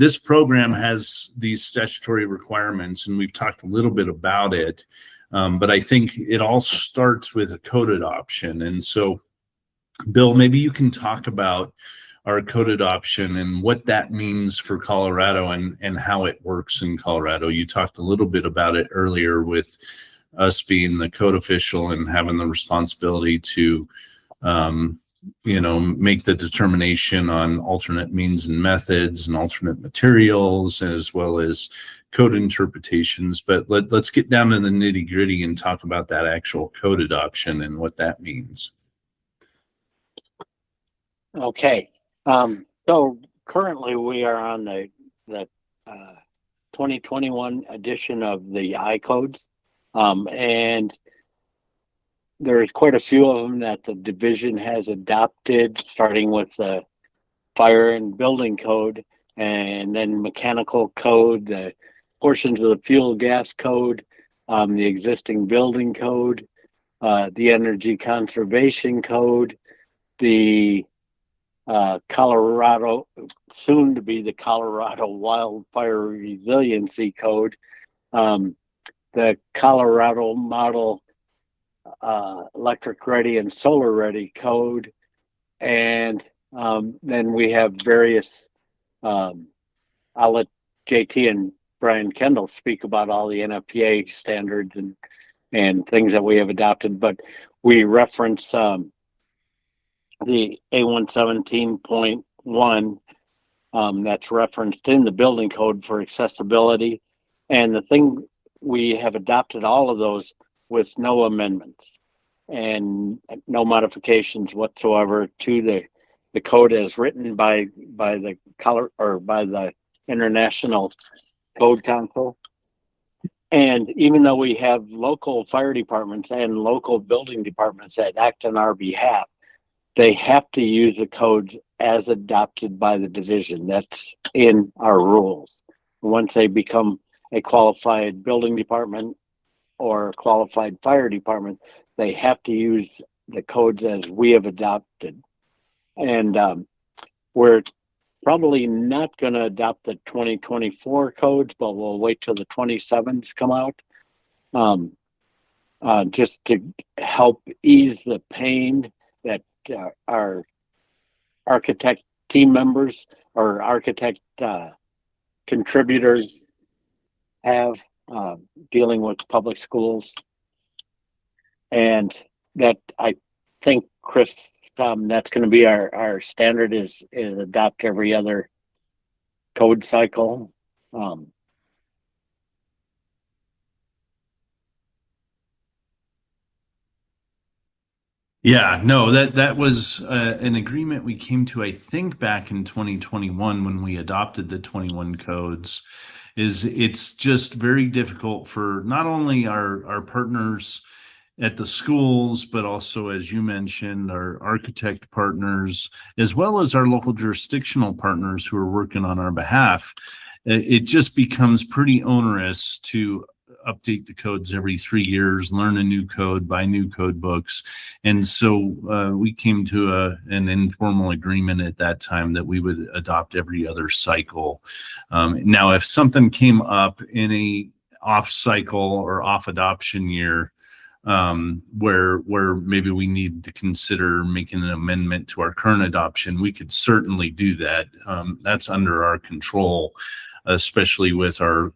this program has these statutory requirements, and we've talked a little bit about it, but I think it all starts with a code adoption. And so, Bill, maybe you can talk about our code adoption and what that means for Colorado and how it works in Colorado. You talked a little bit about it earlier with us being the code official and having the responsibility to make the determination on alternate means and methods and alternate materials, as well as code interpretations. But let's get down to the nitty gritty and talk about that actual code adoption and what that means. Okay. So currently we are on the 2021 edition of the I-codes, and there's quite a few of them that the division has adopted, starting with the fire and building code, and then mechanical code, the portions of the fuel gas code, the existing building code, the energy conservation code, the Colorado, soon to be the Colorado Wildfire Resiliency Code, the Colorado Model Electric Ready and Solar Ready Code, and then we have various, I'll let JT and Bryan Kendall speak about all the NFPA standards and things that we have adopted, but we reference the A117.1 that's referenced in the building code for accessibility. And the thing, we have adopted all of those with no amendments and no modifications whatsoever to the code as written by the International Code Council. And even though we have local fire departments and local building departments that act on our behalf, they have to use the codes as adopted by the division. That's in our rules. Once they become a qualified building department or a qualified fire department, they have to use the codes as we have adopted. And we're probably not going to adopt the 2024 codes, but we'll wait till the 27s come out, just to help ease the pain that our architect team members or architect contributors have dealing with public schools. And that, I think, Chris, that's going to be our standard is adopt every other code cycle. Yeah, no, that was an agreement we came to, I think, back in 2021 when we adopted the 21 codes. It's just very difficult for not only our partners at the schools, but also, as you mentioned, our architect partners, as well as our local jurisdictional partners who are working on our behalf. It just becomes pretty onerous to update the codes every 3 years, learn a new code, buy new code books. And so we came to an informal agreement at that time that we would adopt every other cycle. Now, if something came up in a off cycle or off adoption year, where maybe we need to consider making an amendment to our current adoption, we could certainly do that. That's under our control, especially with our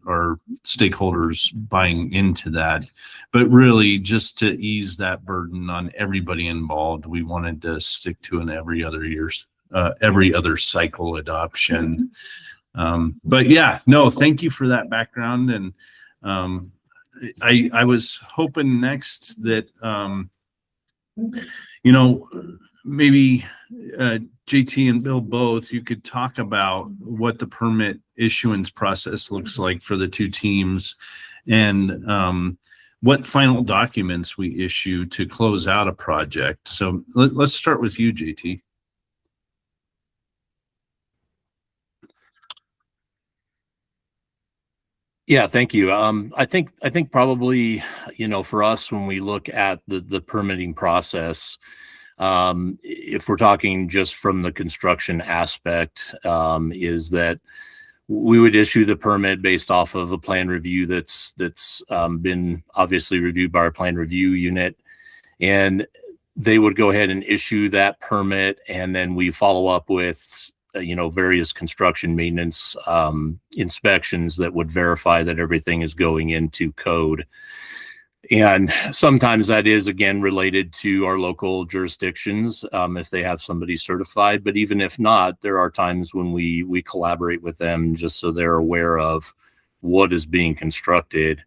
stakeholders buying into that. But really, just to ease that burden on everybody involved, we wanted to stick to an every other cycle adoption. But yeah, no, thank you for that background. And I was hoping next that maybe JT and Bill both, you could talk about what the permit issuance process looks like for the two teams and what final documents we issue to close out a project. So let's start with you, JT. Yeah, thank you. I think probably, for us, when we look at the permitting process, if we're talking just from the construction aspect, is that we would issue the permit based off of a plan review that's been obviously reviewed by our plan review unit, and they would go ahead and issue that permit, and then we follow up with various construction maintenance inspections that would verify that everything is going into code. And sometimes that is, again, related to our local jurisdictions, if they have somebody certified. But even if not, there are times when we collaborate with them just so they're aware of what is being constructed.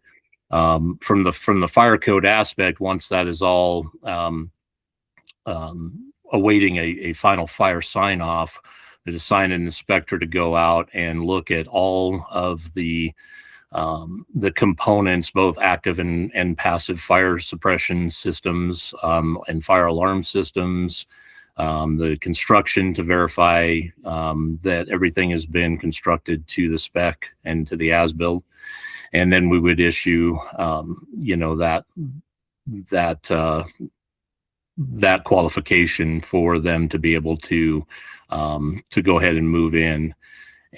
From the fire code aspect, once that is all awaiting a final fire sign off, to assign an inspector to go out and look at all of the components, both active and passive fire suppression systems, and fire alarm systems, the construction to verify that everything has been constructed to the spec and to the as-built. And then we would issue, that qualification for them to be able to go ahead and move in.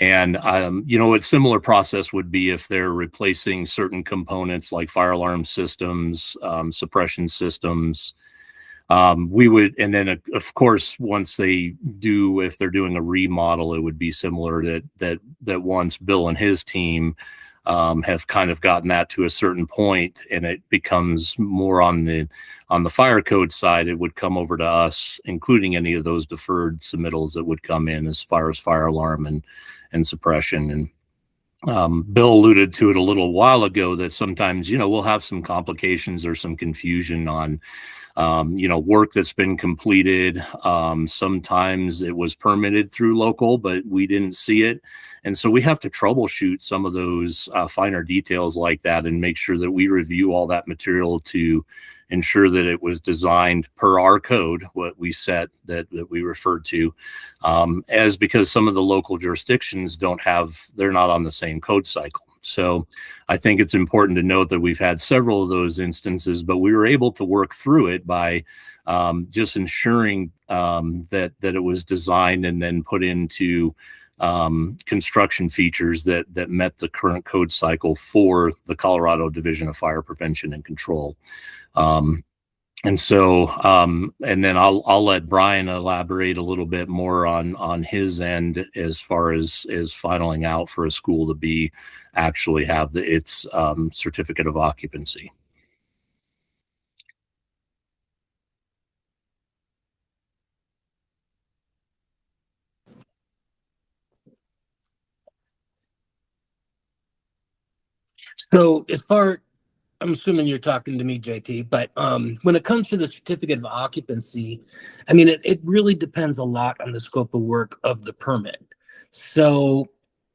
And, a similar process would be if they're replacing certain components like fire alarm systems, suppression systems. We would, and then of course, once they do, if they're doing a remodel, it would be similar that once Bill and his team have kind of gotten that to a certain point, and it becomes more on the fire code side, it would come over to us, including any of those deferred submittals that would come in as far as fire alarm and suppression. And Bill alluded to it a little while ago that sometimes, we'll have some complications or some confusion on, work that's been completed. Sometimes it was permitted through local, but we didn't see it. And so we have to troubleshoot some of those finer details like that and make sure that we review all that material to ensure that it was designed per our code, what we set that we referred to, as because some of the local jurisdictions they're not on the same code cycle. So I think it's important to note that we've had several of those instances, but we were able to work through it by just ensuring that it was designed and then put into construction features that met the current code cycle for the Colorado Division of Fire Prevention and Control. And so, and then I'll let Bryan elaborate a little bit more on his end as far as finaling out for a school to actually have its certificate of occupancy. So I'm assuming you're talking to me, JT, but when it comes to the certificate of occupancy, I mean, it really depends a lot on the scope of work of the permit. So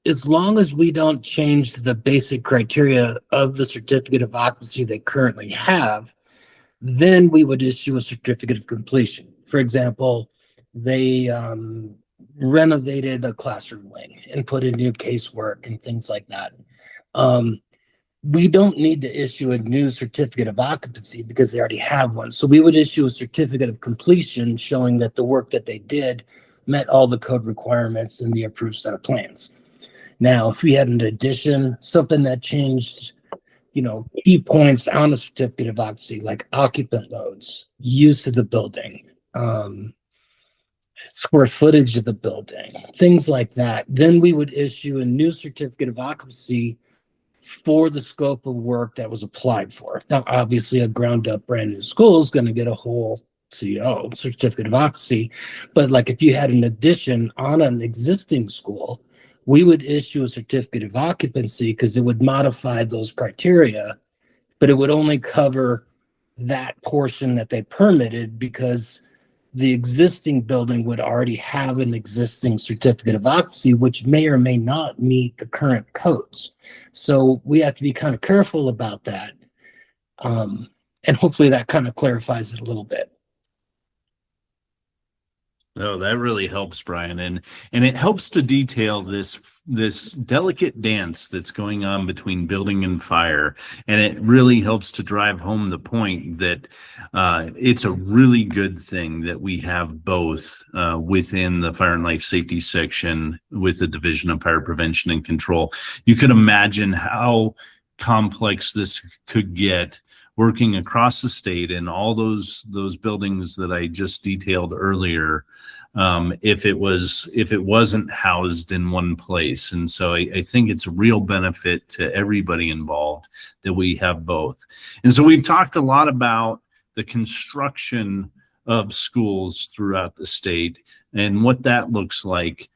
as long as we don't change the basic criteria of the certificate of occupancy they currently have, then we would issue a certificate of completion. For example, they renovated a classroom wing and put in new casework and things like that. We don't need to issue a new certificate of occupancy because they already have one. So we would issue a certificate of completion showing that the work that they did met all the code requirements in the approved set of plans. Now, if we had an addition, something that changed, key points on a certificate of occupancy, like occupant loads, use of the building, square footage of the building, things like that, then we would issue a new certificate of occupancy for the scope of work that was applied for. Now, obviously, a ground up brand new school is going to get a whole CO, certificate of occupancy. But like if you had an addition on an existing school, we would issue a certificate of occupancy because it would modify those criteria, but it would only cover that portion that they permitted because the existing building would already have an existing certificate of occupancy, which may or may not meet the current codes. So we have to be kind of careful about that. And hopefully that kind of clarifies it a little bit. Oh, that really helps, Brian, and it helps to detail this delicate dance that's going on between building and fire, and it really helps to drive home the point that it's a really good thing that we have both within the fire and life safety section with the Division of Fire Prevention and Control. You could imagine how complex this could get working across the state and all those buildings that I just detailed earlier, if it wasn't housed in one place. And so I think it's a real benefit to everybody involved that we have both. And so we've talked a lot about the construction of schools throughout the state and what that looks like.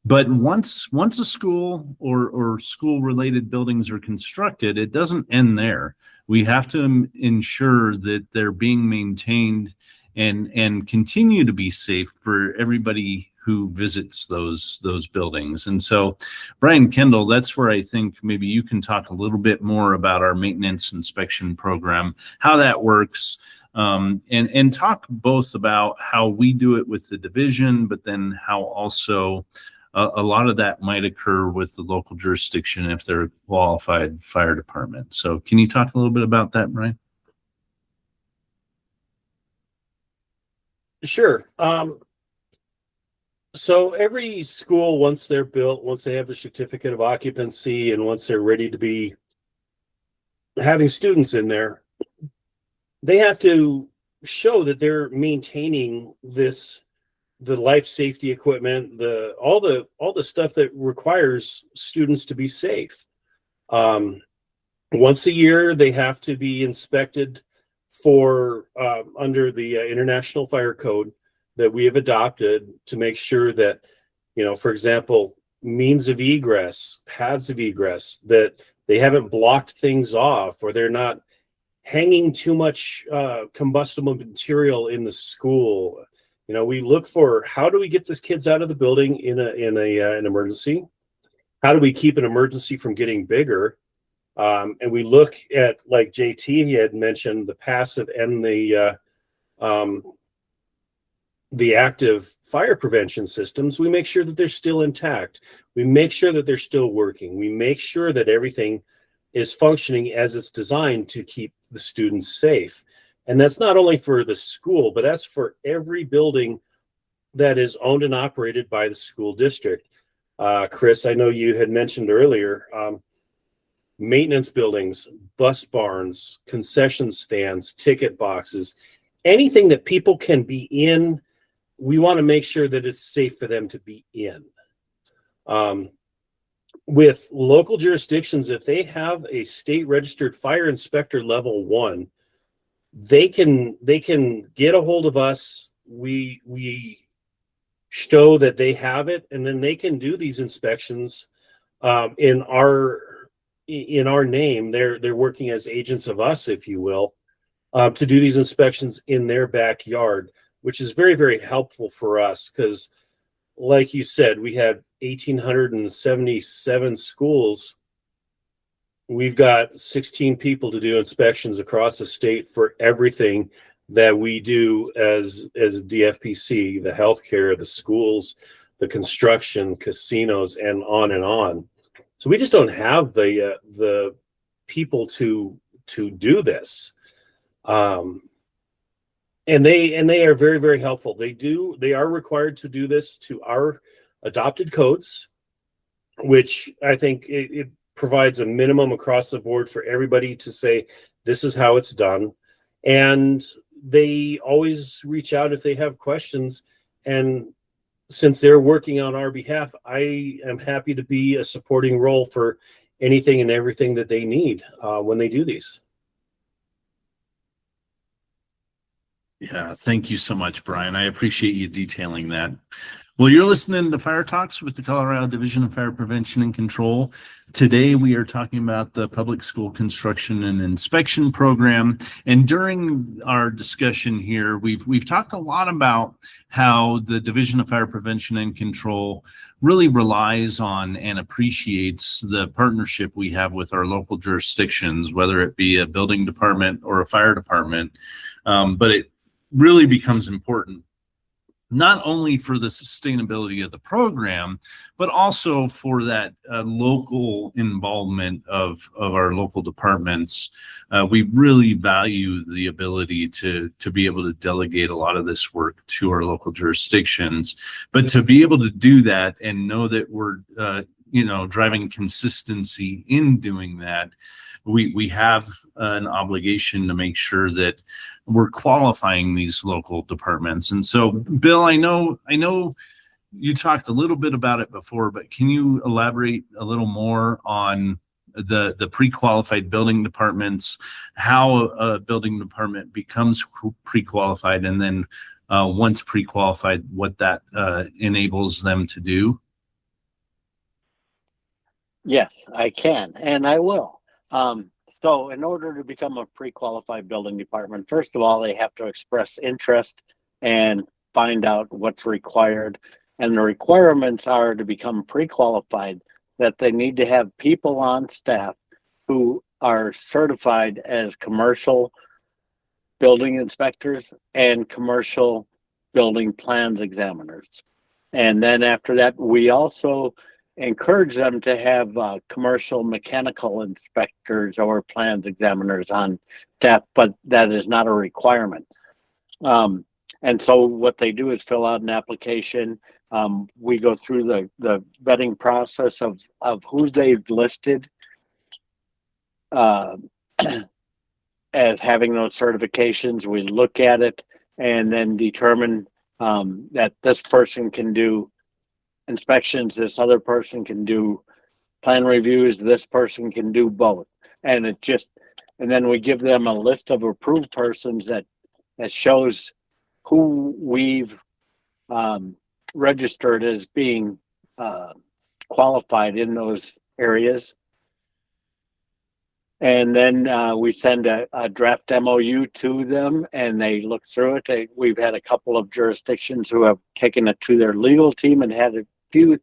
But once a school or school related buildings are constructed, it doesn't end there. We have to ensure that they're being maintained and continue to be safe for everybody who visits those buildings. And so, Bryan, Kendall, that's where I think maybe you can talk a little bit more about our maintenance inspection program, how that works, and talk both about how we do it with the division, but then how also a lot of that might occur with the local jurisdiction if they're a qualified fire department. So can you talk a little bit about that, Bryan? Sure. So every school, once they're built, once they have the certificate of occupancy, and once they're ready to be having students in there, they have to show that they're maintaining the life safety equipment, all the stuff that requires students to be safe. Once a year, they have to be inspected for under the International Fire Code that we have adopted to make sure that, for example, means of egress, paths of egress, that they haven't blocked things off, or they're not hanging too much combustible material in the school. We look for, how do we get these kids out of the building in an emergency? How do we keep an emergency from getting bigger? And we look at, like JT had mentioned, the passive and the active fire prevention systems. We make sure that they're still intact. We make sure that they're still working. We make sure that everything is functioning as it's designed to keep the students safe. And that's not only for the school, but that's for every building that is owned and operated by the school district. Chris, I know you had mentioned earlier, maintenance buildings, bus barns, concession stands, ticket boxes, anything that people can be in, we want to make sure that it's safe for them to be in. With local jurisdictions, if they have a state registered fire inspector level 1, they can get a hold of us. We show that they have it, and then they can do these inspections in our name. They're working as agents of us, if you will, to do these inspections in their backyard, which is very, very helpful for us, because like you said, we have 1,877 schools. We've got 16 people to do inspections across the state for everything that we do as DFPC, the healthcare, the schools, the construction, casinos, and on and on. So we just don't have the people to do this. And they are very, very helpful. They are required to do this to our adopted codes, which I think it provides a minimum across the board for everybody to say, this is how it's done. And they always reach out if they have questions. And since they're working on our behalf, I am happy to be a supporting role for anything and everything that they need when they do these. Yeah, thank you so much, Bryan. I appreciate you detailing that. Well, you're listening to Fire Talks with the Colorado Division of Fire Prevention and Control. Today, we are talking about the public school construction and inspection program. And during our discussion here, we've talked a lot about how the Division of Fire Prevention and Control really relies on and appreciates the partnership we have with our local jurisdictions, whether it be a building department or a fire department. But it really becomes important not only for the sustainability of the program, but also for that local involvement of our local departments. We really value the ability to be able to delegate a lot of this work to our local jurisdictions, but to be able to do that and know that we're driving consistency in doing that, we have an obligation to make sure that we're qualifying these local departments. And so, Bill, I know you talked a little bit about it before, but can you elaborate a little more on the pre-qualified building departments, how a building department becomes pre-qualified, and then once pre-qualified, what that enables them to do? Yes, I can, and I will. So in order to become a pre-qualified building department, first of all, they have to express interest and find out what's required. And the requirements are to become pre-qualified that they need to have people on staff who are certified as commercial building inspectors and commercial building plans examiners. And then after that, we also encourage them to have commercial mechanical inspectors or plans examiners on staff, but that is not a requirement. And so what they do is fill out an application. We go through the vetting process of who they've listed as having those certifications. We look at it and then determine that this person can do inspections, this other person can do plan reviews, this person can do both. And then we give them a list of approved persons that shows who we've registered as being qualified in those areas. And then we send a draft MOU to them and they look through it. We've had a couple of jurisdictions who have taken it to their legal team and had a few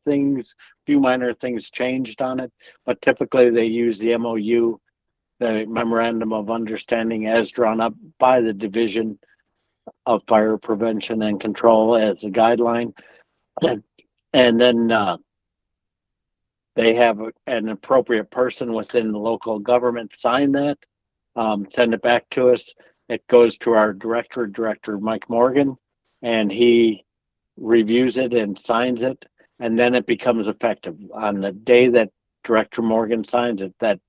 minor things changed on it. But typically they use the MOU, the Memorandum of Understanding, as drawn up by the Division of Fire Prevention and Control as a guideline. And then they have an appropriate person within the local government sign that, send it back to us. It goes to our director, Mike Morgan, and he reviews it and signs it. And then it becomes effective. On the day that Director Morgan signs it, that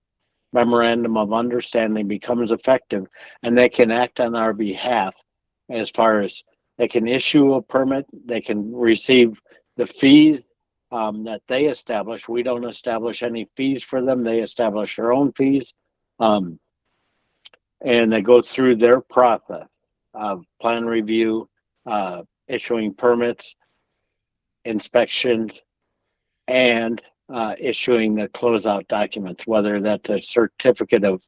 Memorandum of Understanding becomes effective, and they can act on our behalf as far as they can issue a permit, they can receive the fees that they establish. We don't establish any fees for them. They establish their own fees. And they go through their process of plan review, issuing permits, inspections, and issuing the closeout documents, whether that's a certificate of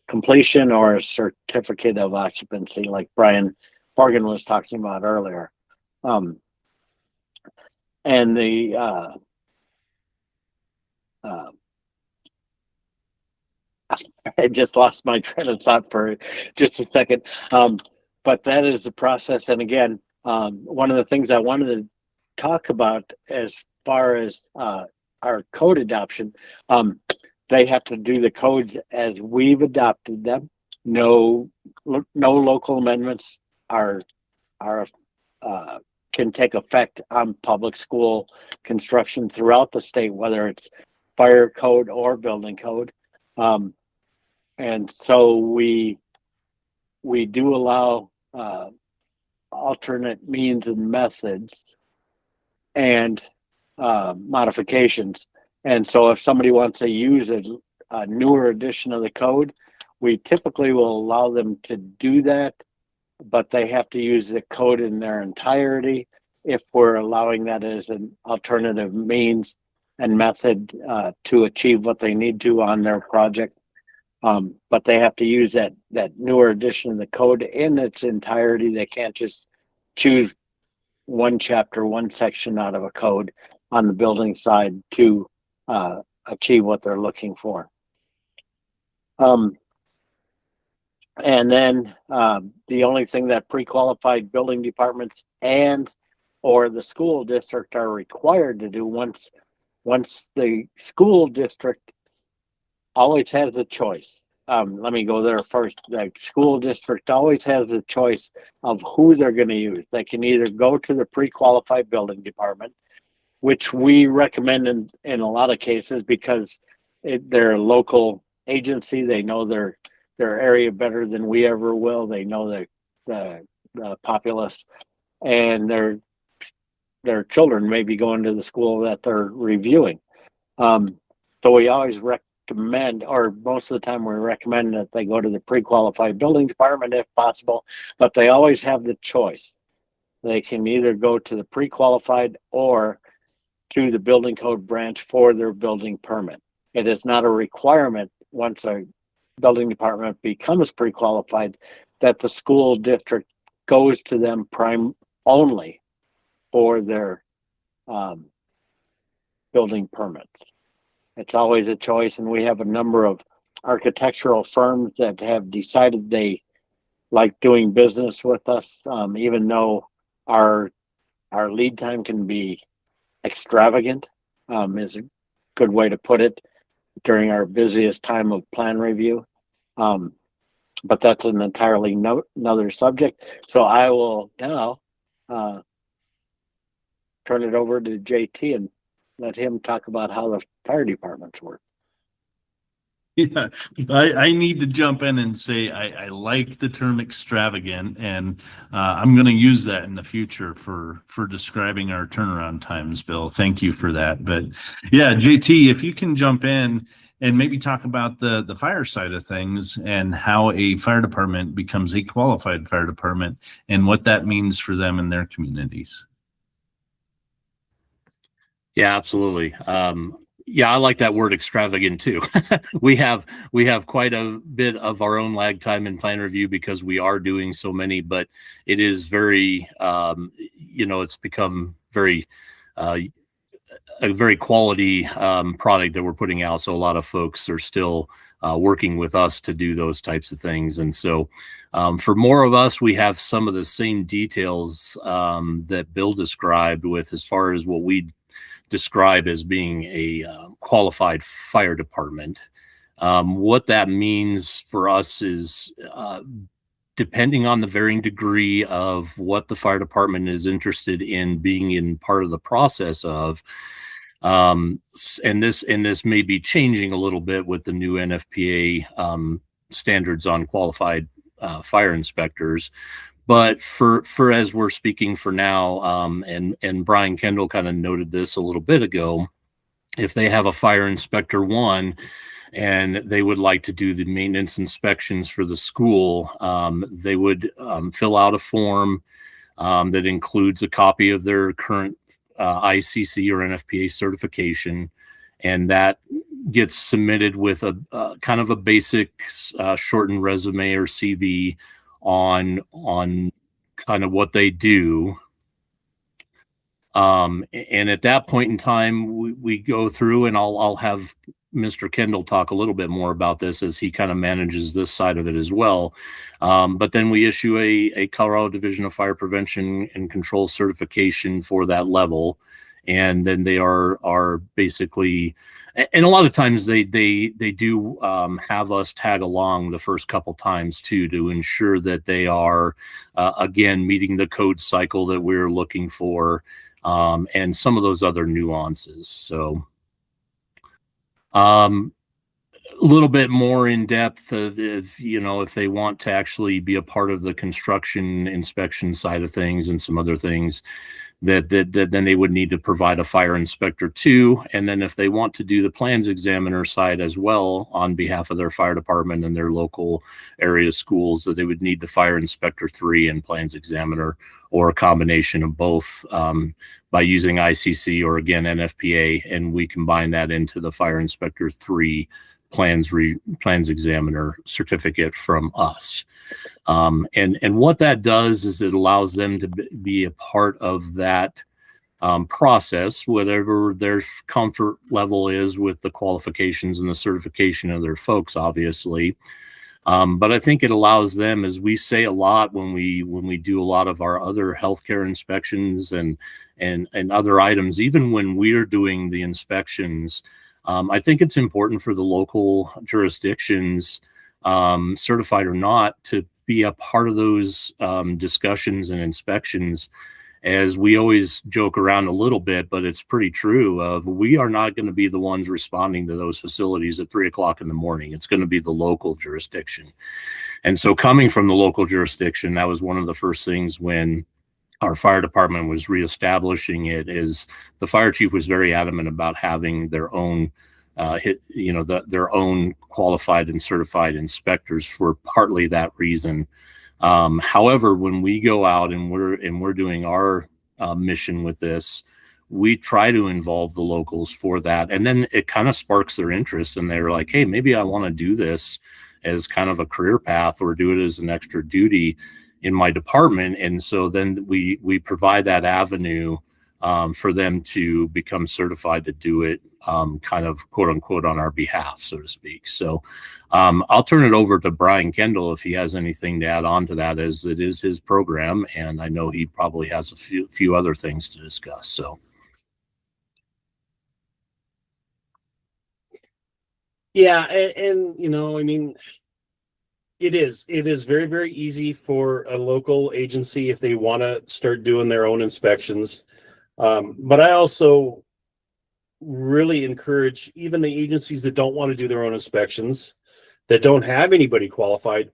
completion or a certificate of occupancy, like Bryan Horgen was talking about earlier. And I just lost my train of thought for just a second. But that is the process. And again, one of the things I wanted to talk about as far as our code adoption, they have to do the codes as we've adopted them. No local amendments can take effect on public school construction throughout the state, whether it's fire code or building code. And so we do allow alternate means and methods and modifications. And so if somebody wants to use a newer edition of the code, we typically will allow them to do that, but they have to use the code in their entirety if we're allowing that as an alternative means and method to achieve what they need to on their project. But they have to use that newer edition of the code in its entirety. They can't just choose one chapter, one section out of a code on the building side to achieve what they're looking for. And then the only thing that pre-qualified building departments and or the school district are required to do once the school district always has a choice. Let me go there first. The school district always has the choice of who they're going to use. They can either go to the pre-qualified building department, which we recommend in a lot of cases because they're a local agency. They know their area better than we ever will. They know the populace, and their children may be going to the school that they're reviewing. So we always recommend, or most of the time we recommend, that they go to the pre-qualified building department if possible, but they always have the choice. They can either go to the pre-qualified or to the building code branch for their building permit. It is not a requirement once a building department becomes pre-qualified that the school district goes to them prime only for their building permits. It's always a choice, and we have a number of architectural firms that have decided they like doing business with us, even though our lead time can be extravagant, is a good way to put it, during our busiest time of plan review. But that's an entirely another subject. So I will now turn it over to JT and let him talk about how the fire departments work. Yeah, I need to jump in and say I like the term extravagant, and I'm going to use that in the future for describing our turnaround times, Bill. Thank you for that. But yeah, JT, if you can jump in and maybe talk about the fire side of things and how a fire department becomes a qualified fire department and what that means for them and their communities. Yeah, absolutely. Yeah, I like that word extravagant too. we have quite a bit of our own lag time in plan review because we are doing so many, but it is very, it's become very, a very quality product that we're putting out. So a lot of folks are still working with us to do those types of things. And so for more of us, we have some of the same details that Bill described with as far as what we describe as being a qualified fire department. What that means for us is depending on the varying degree of what the fire department is interested in being in part of the process of, and this may be changing a little bit with the new NFPA standards on qualified fire inspectors. But for as we're speaking for now, and Bryan Kendall kind of noted this a little bit ago, if they have a fire inspector one and they would like to do the maintenance inspections for the school, they would fill out a form that includes a copy of their current ICC or NFPA certification, and that gets submitted with a kind of a basic shortened resume or CV on kind of what they do. And at that point in time, we go through, and I'll have Mr. Kendall talk a little bit more about this as he kind of manages this side of it as well. But then we issue a Colorado Division of Fire Prevention and Control certification for that level. And then they are basically, and a lot of times they do have us tag along the first couple times too, to ensure that they are, again, meeting the code cycle that we're looking for, and some of those other nuances. So a little bit more in depth of if they want to actually be a part of the construction inspection side of things and some other things, that then they would need to provide a fire inspector too. And then if they want to do the plans examiner side as well on behalf of their fire department and their local area schools, that they would need the fire inspector 3 and plans examiner, or a combination of both, by using ICC or again NFPA, and we combine that into the fire inspector 3 plans examiner certificate from us. And what that does is it allows them to be a part of that process, whatever their comfort level is with the qualifications and the certification of their folks, obviously. But I think it allows them, as we say a lot when we do a lot of our other healthcare inspections and other items, even when we're doing the inspections, I think it's important for the local jurisdictions, certified or not, to be a part of those discussions and inspections. As we always joke around a little bit, but it's pretty true, of we are not going to be the ones responding to those facilities at 3 o'clock in the morning. It's going to be the local jurisdiction. And so coming from the local jurisdiction, that was one of the first things when our fire department was reestablishing it, is the fire chief was very adamant about having their own their own qualified and certified inspectors for partly that reason. However, when we go out and we're doing our mission with this, we try to involve the locals for that, and then it kind of sparks their interest, and they're like, "Hey, maybe I want to do this as kind of a career path, or do it as an extra duty in my department." And so then we provide that avenue for them to become certified to do it, kind of quote unquote on our behalf, so to speak. So I'll turn it over to Bryan Kendall if he has anything to add on to that, as it is his program, and I know he probably has a few other things to discuss. So. Yeah, and I mean, it is very, very easy for a local agency if they want to start doing their own inspections. But I also really encourage even the agencies that don't want to do their own inspections, that don't have anybody qualified.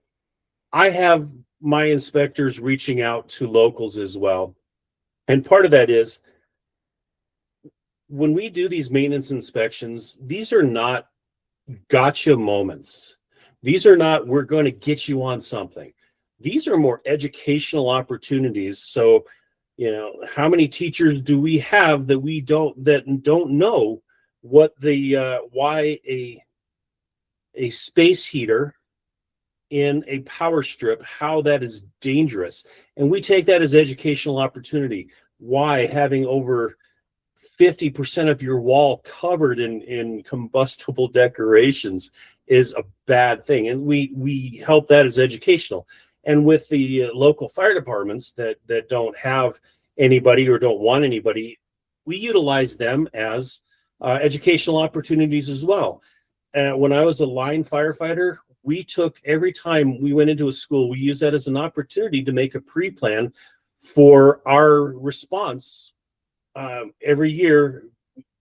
I have my inspectors reaching out to locals as well. And part of that is, when we do these maintenance inspections, these are not gotcha moments. These are not, we're going to get you on something. These are more educational opportunities. So, how many teachers do we have that don't know what why a space heater in a power strip, how that is dangerous? And we take that as educational opportunity. Why having over 50% of your wall covered in combustible decorations is a bad thing. And we help that as educational. And with the local fire departments that don't have anybody or don't want anybody, we utilize them as educational opportunities as well. When I was a line firefighter, we took, every time we went into a school, we used that as an opportunity to make a pre-plan for our response. Every year,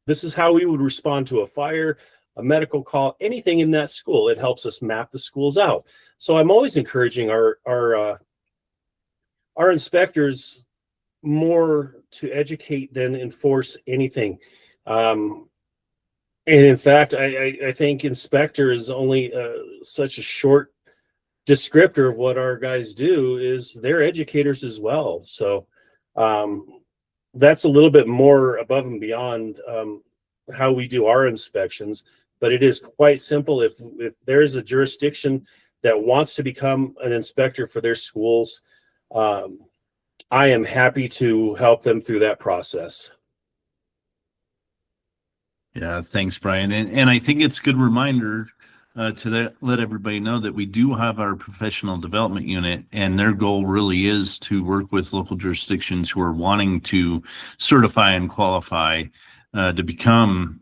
this is how we would respond to a fire, a medical call, anything in that school. It helps us map the schools out. So I'm always encouraging our inspectors more to educate than enforce anything. And in fact, I think inspector is only such a short descriptor of what our guys do. Is they're educators as well. So that's a little bit more above and beyond how we do our inspections. But it is quite simple. If there's a jurisdiction that wants to become an inspector for their schools, I am happy to help them through that process. Yeah, thanks, Bryan. And I think it's a good reminder to let everybody know that we do have our professional development unit, and their goal really is to work with local jurisdictions who are wanting to certify and qualify to become,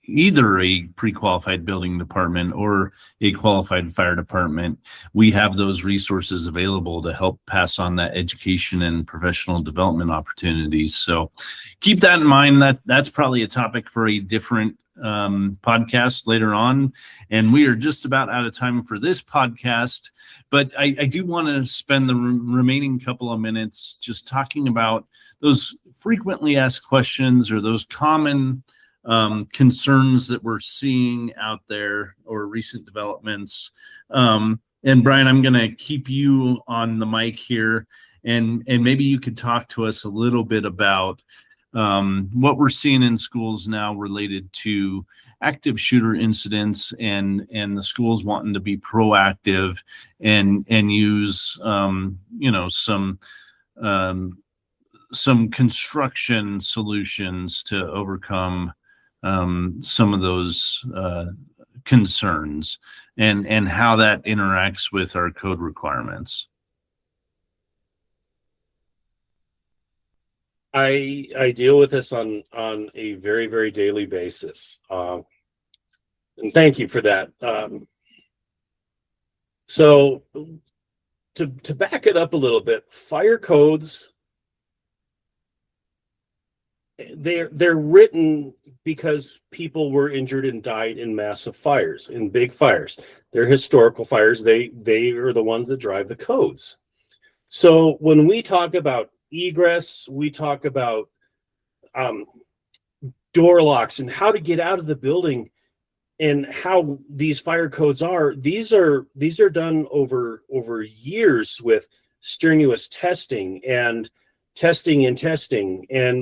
either a pre-qualified building department or a qualified fire department. We have those resources available to help pass on that education and professional development opportunities. So keep that in mind. That's probably a topic for a different podcast later on. And we are just about out of time for this podcast, but I do want to spend the remaining couple of minutes just talking about those frequently asked questions, or those common concerns that we're seeing out there, or recent developments. And Bryan, I'm going to keep you on the mic here, and maybe you could talk to us a little bit about what we're seeing in schools now related to active shooter incidents, and the schools wanting to be proactive and use some construction solutions to overcome some of those concerns and how that interacts with our code requirements? I deal with this on a very, very daily basis. And thank you for that. So to back it up a little bit, fire codes, they're written because people were injured and died in massive fires, in big fires. They're historical fires. They are the ones that drive the codes. So when we talk about egress, we talk about door locks and how to get out of the building and how these fire codes are. These are done over years with strenuous testing, and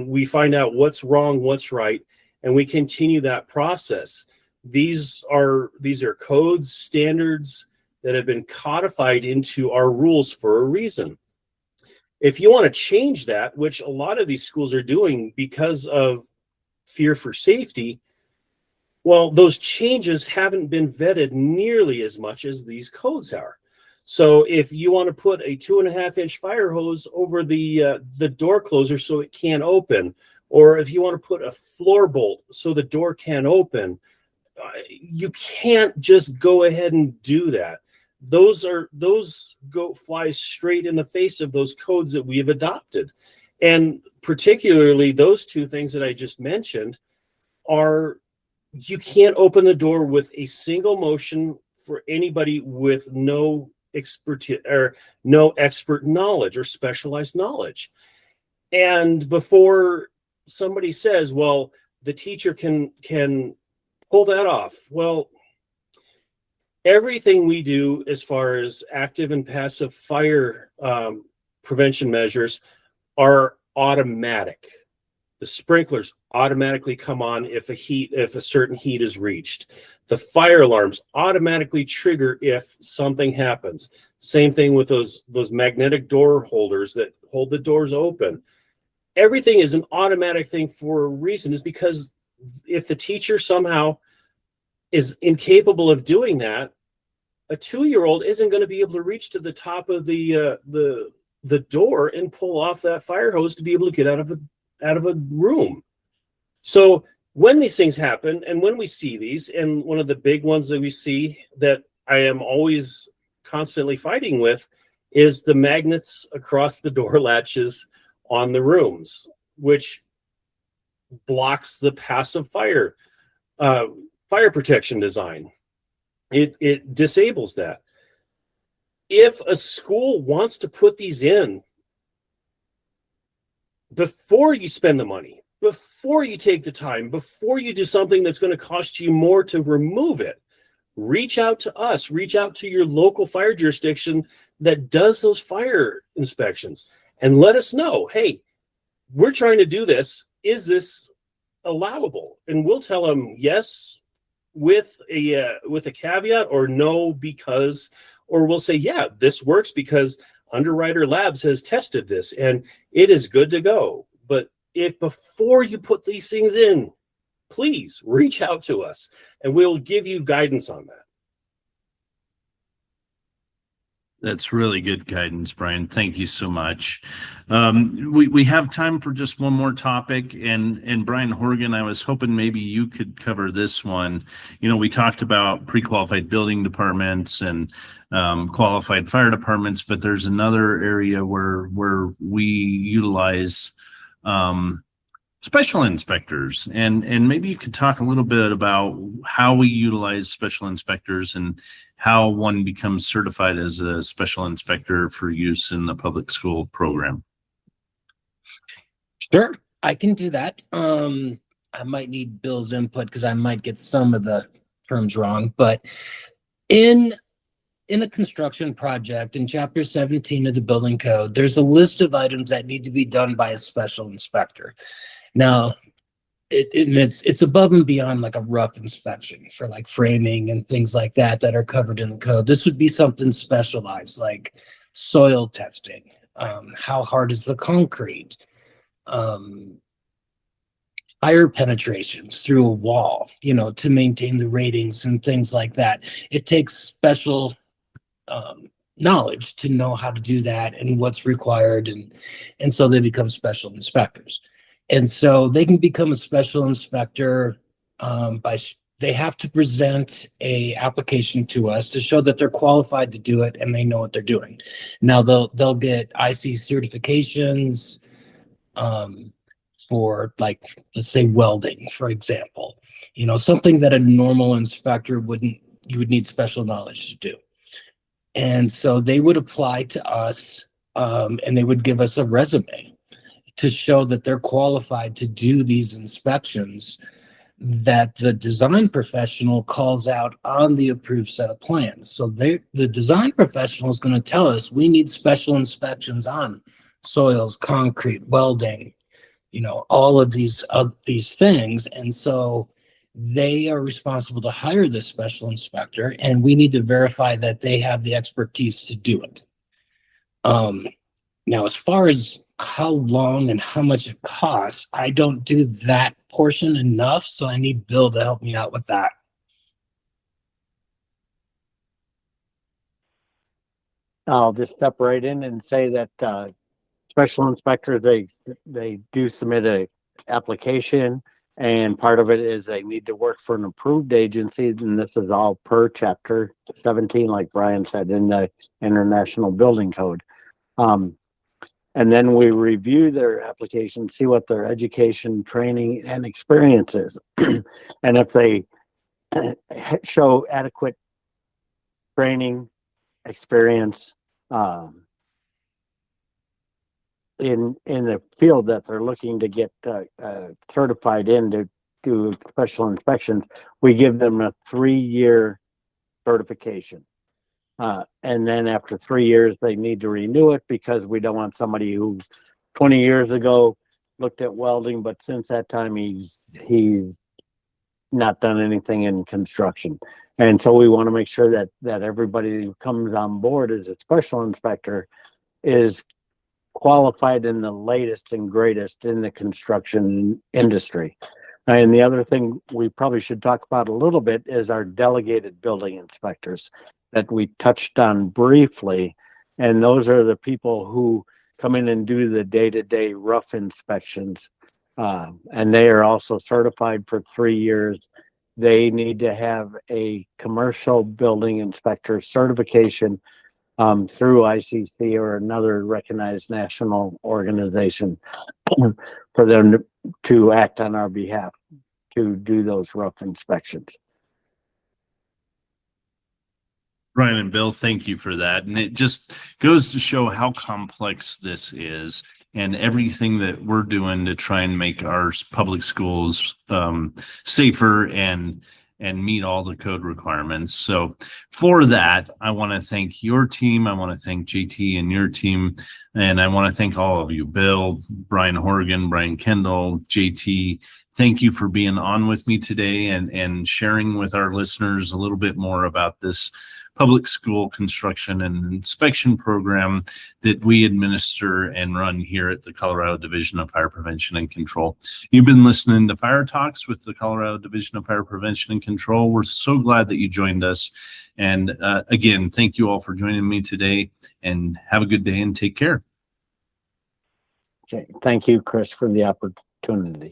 we find out what's wrong, what's right, and we continue that process. These are codes, standards that have been codified into our rules for a reason. If you want to change that, which a lot of these schools are doing because of fear for safety, well, those changes haven't been vetted nearly as much as these codes are. So if you want to put a 2.5-inch fire hose over the door closer so it can't open, or if you want to put a floor bolt so the door can't open, you can't just go ahead and do that. Those fly straight in the face of those codes that we have adopted. And particularly those two things that I just mentioned are, you can't open the door with a single motion for anybody with no expertise or no expert knowledge or specialized knowledge. And before somebody says, well, the teacher can pull that off. Well, everything we do as far as active and passive fire prevention measures are automatic. The sprinklers automatically come on if a certain heat is reached. The fire alarms automatically trigger if something happens. Same thing with those magnetic door holders that hold the doors open. Everything is an automatic thing for a reason, is because if the teacher somehow is incapable of doing that, a 2-year-old isn't going to be able to reach to the top of the door and pull off that fire hose to be able to get out of a room. So when these things happen, and when we see these, and one of the big ones that we see that I am always constantly fighting with is the magnets across the door latches on the rooms, which blocks the passive fire protection design. It disables that. If a school wants to put these in, before you spend the money, before you take the time, before you do something that's going to cost you more to remove it, reach out to us, reach out to your local fire jurisdiction that does those fire inspections, and let us know, hey, we're trying to do this. Is this allowable? And we'll tell them yes with a caveat, or no because, or we'll say, yeah, this works because Underwriter Labs has tested this and it is good to go. But if before you put these things in, please reach out to us and we'll give you guidance on that. That's really good guidance, Bryan. Thank you so much. We have time for just one more topic, and Bryan Horgen, I was hoping maybe you could cover this one. You know, we talked about pre-qualified building departments and qualified fire departments, but there's another area where we utilize special inspectors, and maybe you could talk a little bit about how we utilize special inspectors and how one becomes certified as a special inspector for use in the public school program. Sure, I can do that. I might need Bill's input because I might get some of the terms wrong, but in a construction project, in Chapter 17 of the building code, there's a list of items that need to be done by a special inspector. Now, it's above and beyond like a rough inspection for like framing and things like that are covered in the code. This would be something specialized, like soil testing. How hard is the concrete? fire penetrations through a wall, to maintain the ratings and things like that. It takes special knowledge to know how to do that and what's required, and so they become special inspectors. And so they can become a special inspector they have to present a application to us to show that they're qualified to do it and they know what they're doing. Now they'll get IC certifications for, like, let's say welding, for example, something that a normal inspector you would need special knowledge to do. And so they would apply to us, and they would give us a resume to show that they're qualified to do these inspections that the design professional calls out on the approved set of plans. So the design professional is going to tell us we need special inspections on soils, concrete, welding, all of these things. And so they are responsible to hire this special inspector, and we need to verify that they have the expertise to do it. Now, as far as how long and how much it costs, I don't do that portion enough, so I need Bill to help me out with that. I'll just step right in and say that special inspectors, they do submit a application, and part of it is they need to work for an approved agency, and this is all per chapter 17, like Bryan said, in the International Building Code. And then we review their application, see what their education, training, and experience is. And if they show adequate training, experience in the field that they're looking to get certified in to do special inspections, we give them a 3-year certification. And then after 3 years, they need to renew it, because we don't want somebody who 20 years ago looked at welding, but since that time he's not done anything in construction. And so we want to make sure that everybody who comes on board as a special inspector is qualified in the latest and greatest in the construction industry. And the other thing we probably should talk about a little bit is our delegated building inspectors that we touched on briefly. And those are the people who come in and do the day-to-day rough inspections. And they are also certified for 3 years. They need to have a commercial building inspector certification through ICC or another recognized national organization for them to act on our behalf to do those rough inspections. Bryan and Bill, thank you for that. And it just goes to show how complex this is, and everything that we're doing to try and make our public schools safer and meet all the code requirements. So for that, I want to thank your team. I want to thank JT and your team. And I want to thank all of you, Bill, Bryan Horgen, Bryan Kendall, JT. Thank you for being on with me today and sharing with our listeners a little bit more about this public school construction and inspection program that we administer and run here at the Colorado Division of Fire Prevention and Control. You've been listening to Fire Talks with the Colorado Division of Fire Prevention and Control. We're so glad that you joined us. And again, thank you all for joining me today, and have a good day and take care. Okay. Thank you, Chris, for the opportunity.